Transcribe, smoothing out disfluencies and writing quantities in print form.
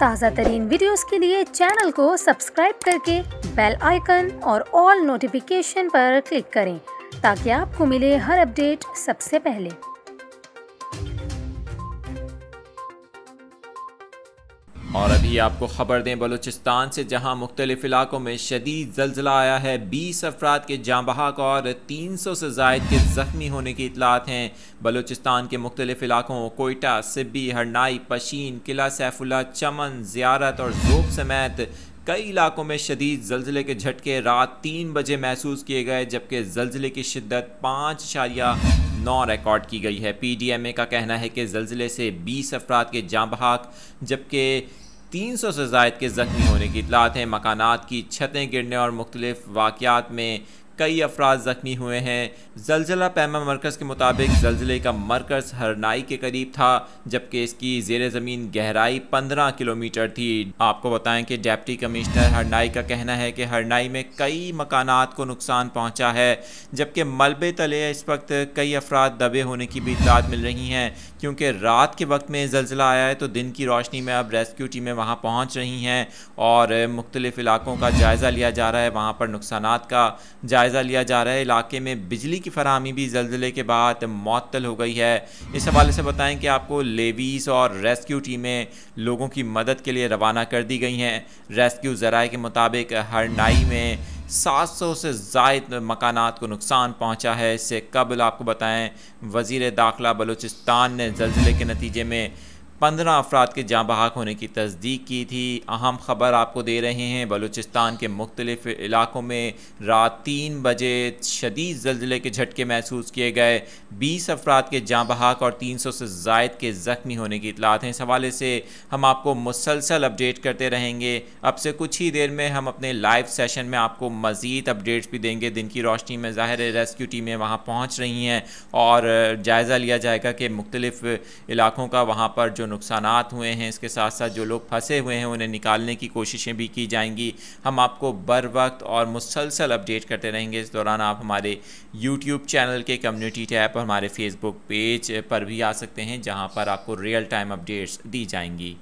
ताज़ा तरीन वीडियोस के लिए चैनल को सब्सक्राइब करके बेल आइकन और ऑल नोटिफिकेशन पर क्लिक करें ताकि आपको मिले हर अपडेट सबसे पहले। और अभी आपको ख़बर दें बलूचिस्तान से, जहां मुख्तलिफ इलाकों में शदीद ज़ल्ज़ला आया है। 20 अफराद के जाँ बहक और 300 से ज़ायद के ज़ख्मी होने की इतलात हैं। बलूचिस्तान के मुख्तलिफ इलाकों कोयटा, सिब्बी, हरनाई, पशीन, किला सैफुल्ला, चमन, ज़ियारत और ज़ोब समेत कई इलाकों में शदीद ज़ल्ज़ले के झटके रात 3 बजे महसूस किए गए, जबकि ज़ल्ज़ले की शिद्दत 5.9 रिकॉर्ड की गई है। PDMA का कहना है कि ज़ल्ज़ले से 20 अफराद के जाँ बहक जबकि 300 से ज़ायद के ज़ख्मी होने की इतलात हैं। मकानात की छतें गिरने और मुख्तलिफ वाक़यात में कई अफराद ज़ख्मी हुए हैं। ज़ल्ज़ला पैमा मरकज़ के मुताबिक ज़ल्ज़ले का मरकज़ हरनाई के करीब था, जबकि इसकी ज़ेर ज़मीन गहराई 15 किलोमीटर थी। आपको बताएं कि डिप्टी कमिश्नर हरनाई का कहना है कि हरनाई में कई मकानात को नुकसान पहुँचा है, जबकि मलबे तले इस वक्त कई अफराद दबे होने की भी इतलात मिल रही हैं। क्योंकि रात के वक्त में ज़ल्ज़ला आया है तो दिन की रोशनी में अब रेस्क्यू टीमें वहाँ पहुँच रही हैं और मुख्तलिफ इलाकों का जायज़ा लिया जा रहा है, वहाँ पर नुकसानात का जायज़ा लिया जा रहा है। इलाके में बिजली की फराहमी भी ज़ल्ज़ले के बाद मुअत्तल हो गई है। इस हवाले से बताएं कि आपको लेवीज़ और रेस्क्यू टीमें लोगों की मदद के लिए रवाना कर दी गई हैं। रेस्क्यू ज़राए के मुताबिक हरनाई में 700 से ज़ायद मकानात को नुकसान पहुंचा है। इससे कबल आपको बताएं वज़ीर दाखिला बलूचिस्तान ने ज़ल्ज़ले के नतीजे में 15 अफराद के जाँ बहक होने की तस्दीक की थी। अहम ख़बर आपको दे रहे हैं, बलूचिस्तान के मुख्तलिफ़ इलाकों में रात 3 बजे शदीद ज़ल्ज़ले के झटके महसूस किए गए। 20 अफराद के जाँ बहक और 300 से ज़ायद के ज़ख्मी होने की इतलात हैं। इस हवाले से हम आपको मुसलसल अपडेट करते रहेंगे। अब से कुछ ही देर में हम अपने लाइव सेशन में आपको मज़ीद अपडेट्स भी देंगे। दिन की रोशनी में ज़ाहिर है रेस्क्यू टीमें वहाँ पहुँच रही हैं और जायज़ा लिया जाएगा कि मुख्तलिफ़ इलाकों का वहाँ पर जो नुकसानात हुए हैं, इसके साथ साथ जो लोग फंसे हुए हैं उन्हें निकालने की कोशिशें भी की जाएंगी। हम आपको बर वक्त और मुसलसल अपडेट करते रहेंगे। इस दौरान आप हमारे YouTube चैनल के कम्युनिटी टैब और हमारे फेसबुक पेज पर भी आ सकते हैं, जहां पर आपको रियल टाइम अपडेट्स दी जाएंगी।